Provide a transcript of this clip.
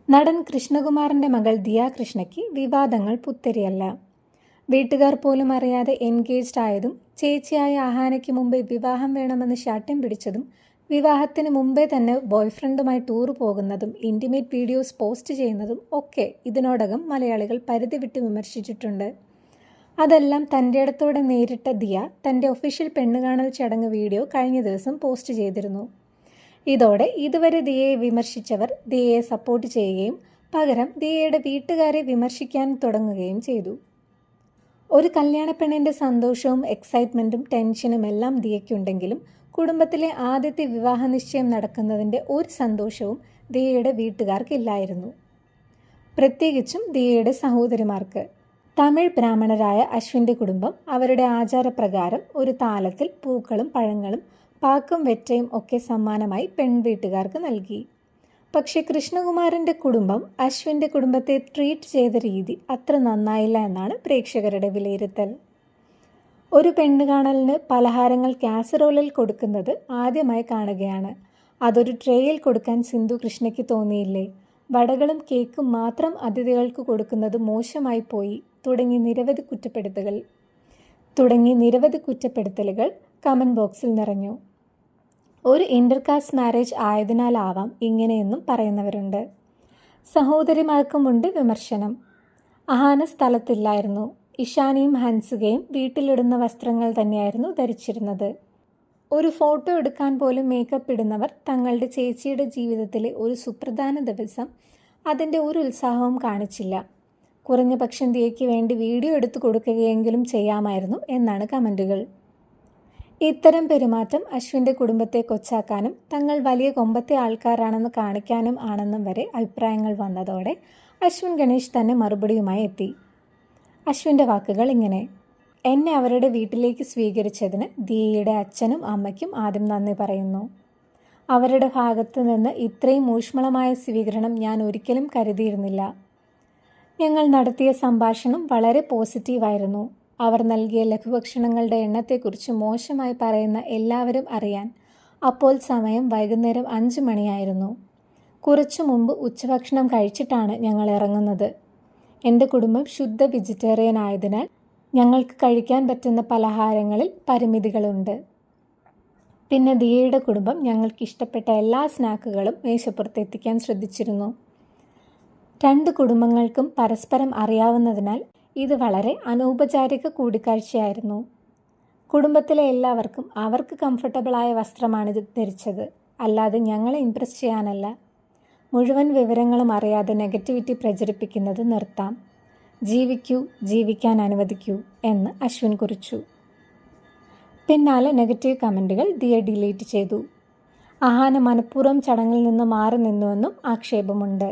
നടൻ കൃഷ്ണകുമാറിൻ്റെ മകൾ ദിയ കൃഷ്ണയ്ക്ക് വിവാദങ്ങൾ പുത്തരിയല്ല. വീട്ടുകാർ പോലും അറിയാതെ എൻഗേജ്ഡ് ആയതും ചേച്ചിയായ അഹാനയ്ക്ക് മുമ്പേ വിവാഹം വേണമെന്ന് ശാഠ്യം പിടിച്ചതും വിവാഹത്തിന് മുമ്പേ തന്നെ ബോയ്ഫ്രണ്ടുമായി ടൂർ പോകുന്നതും ഇൻറ്റിമേറ്റ് വീഡിയോസ് പോസ്റ്റ് ചെയ്യുന്നതും ഒക്കെ ഇതിനോടകം മലയാളികൾ പരിധി വിട്ട് വിമർശിച്ചിട്ടുണ്ട്. അതെല്ലാം തൻ്റെ അടുത്തോടെ നേരിട്ട ദിയ തൻ്റെ ഒഫീഷ്യൽ പെണ്ണുകാണൽ ചടങ്ങ് വീഡിയോ കഴിഞ്ഞ ദിവസം പോസ്റ്റ് ചെയ്തിരുന്നു. ഇതോടെ ഇതുവരെ ദിയയെ വിമർശിച്ചവർ ദിയയെ സപ്പോർട്ട് ചെയ്യുകയും പകരം ദിയയുടെ വീട്ടുകാരെ വിമർശിക്കാൻ തുടങ്ങുകയും ചെയ്തു. ഒരു കല്യാണപ്പെണ്ണിൻ്റെ സന്തോഷവും എക്സൈറ്റ്മെൻറ്റും ടെൻഷനും എല്ലാം ദിയയ്ക്കുണ്ടെങ്കിലും കുടുംബത്തിലെ ആദ്യത്തെ വിവാഹ നിശ്ചയം നടക്കുന്നതിൻ്റെ ഒരു സന്തോഷവും ദിയയുടെ വീട്ടുകാർക്കില്ലായിരുന്നു. പ്രത്യേകിച്ചും ദിയയുടെ സഹോദരിമാർക്ക്. തമിഴ് ബ്രാഹ്മണരായ അശ്വിൻ്റെ കുടുംബം അവരുടെ ആചാരപ്രകാരം ഒരു താലത്തിൽ പൂക്കളും പഴങ്ങളും പാക്കും വെറ്റയും ഒക്കെ സമ്മാനമായി പെൺവീട്ടുകാർക്ക് നൽകി. പക്ഷേ കൃഷ്ണകുമാറിൻ്റെ കുടുംബം അശ്വിൻ്റെ കുടുംബത്തെ ട്രീറ്റ് ചെയ്ത രീതി അത്ര നന്നായില്ല എന്നാണ് പ്രേക്ഷകരുടെ വിലയിരുത്തൽ. ഒരു പെണ്ണുകാണലിന് പലഹാരങ്ങൾ കാസറോളിൽ കൊടുക്കുന്നത് ആദ്യമായി കാണുകയാണ്. അതൊരു ട്രേയിൽ കൊടുക്കാൻ സിന്ധു കൃഷ്ണയ്ക്ക് തോന്നിയില്ലേ? വടകളും കേക്കും മാത്രം അതിഥികൾക്ക് കൊടുക്കുന്നത് മോശമായി പോയി തുടങ്ങി നിരവധി കുറ്റപ്പെടുത്തലുകൾ കമൻറ്റ് ബോക്സിൽ നിറഞ്ഞു. ഒരു ഇൻ്റർകാസ്റ്റ് മാരേജ് ആയതിനാലാവാം ഇങ്ങനെയെന്നും പറയുന്നവരുണ്ട്. സഹോദരിമാർക്കുമുണ്ട് വിമർശനം. അഹാന സ്ഥലത്തില്ലായിരുന്നു. ഇഷാനിയും ഹൻസികയും വീട്ടിലിടുന്ന വസ്ത്രങ്ങൾ തന്നെയായിരുന്നു ധരിച്ചിരുന്നത്. ഒരു ഫോട്ടോ എടുക്കാൻ പോലും മേക്കപ്പ് ഇടുന്നവർ തങ്ങളുടെ ചേച്ചിയുടെ ജീവിതത്തിലെ ഒരു സുപ്രധാന ദിവസം അതിൻ്റെ ഒരു ഉത്സാഹവും കാണിച്ചില്ല. കുറഞ്ഞ പക്ഷം ദിയയ്ക്ക് വേണ്ടി വീഡിയോ എടുത്തു കൊടുക്കുകയെങ്കിലും ചെയ്യാമായിരുന്നു എന്നാണ് കമൻറ്റുകൾ. ഇത്തരം പെരുമാറ്റം അശ്വിൻ്റെ കുടുംബത്തെ കൊച്ചാക്കാനും തങ്ങൾ വലിയ കൊമ്പത്തെ ആൾക്കാരാണെന്ന് കാണിക്കാനും ആണെന്നും വരെ അഭിപ്രായങ്ങൾ വന്നതോടെ അശ്വിൻ ഗണേഷ് തന്നെ മറുപടിയുമായി എത്തി. അശ്വിൻ്റെ വാക്കുകൾ ഇങ്ങനെ: എന്നെ അവരുടെ വീട്ടിലേക്ക് സ്വീകരിച്ചതിന് ദിയയുടെ അച്ഛനും അമ്മയ്ക്കും ആദ്യം നന്ദി പറയുന്നു. അവരുടെ ഭാഗത്തു നിന്ന് ഇത്രയും ഊഷ്മളമായ സ്വീകരണം ഞാൻ ഒരിക്കലും കരുതിയിരുന്നില്ല. ഞങ്ങൾ നടത്തിയ സംഭാഷണം വളരെ പോസിറ്റീവായിരുന്നു. അവർ നൽകിയ ലഘുഭക്ഷണങ്ങളുടെ എണ്ണത്തെക്കുറിച്ച് മോശമായി പറയുന്ന എല്ലാവരും അറിയാൻ അപ്പോൾ സമയം വൈകുന്നേരം 5 മണിയായിരുന്നു. കുറച്ചു മുമ്പ് ഉച്ചഭക്ഷണം കഴിച്ചിട്ടാണ് ഞങ്ങൾ ഇറങ്ങുന്നത്. എൻ്റെ കുടുംബം ശുദ്ധ വെജിറ്റേറിയൻ ആയതിനാൽ ഞങ്ങൾക്ക് കഴിക്കാൻ പറ്റുന്ന പലഹാരങ്ങളിൽ പരിമിതികളുണ്ട്. പിന്നെ ദിയയുടെ കുടുംബം ഞങ്ങൾക്ക് ഇഷ്ടപ്പെട്ട എല്ലാ സ്നാക്കുകളും മേശപ്പുറത്ത് എത്തിക്കാൻ ശ്രദ്ധിച്ചിരുന്നു. 2 കുടുംബങ്ങൾക്കും പരസ്പരം അറിയാവുന്നതിനാൽ ഇത് വളരെ അനൗപചാരിക കൂടിക്കാഴ്ചയായിരുന്നു. കുടുംബത്തിലെ എല്ലാവർക്കും അവർക്ക് കംഫർട്ടബിളായ വസ്ത്രമാണ് ധരിച്ചത്, അല്ലാതെ ഞങ്ങളെ ഇംപ്രസ് ചെയ്യാനല്ല. മുഴുവൻ വിവരങ്ങളും അറിയാതെ നെഗറ്റിവിറ്റി പ്രചരിപ്പിക്കുന്നത് നിർത്താം. ജീവിക്കൂ, ജീവിക്കാൻ അനുവദിക്കൂ എന്ന് അശ്വിൻ കുറിച്ചു. പിന്നാലെ നെഗറ്റീവ് കമൻറ്റുകൾ ദിയ ഡിലീറ്റ് ചെയ്തു. അഹാന മനഃപൂർവ്വം ചടങ്ങിൽ നിന്ന് മാറി നിന്നുവെന്നും ആക്ഷേപമുണ്ട്.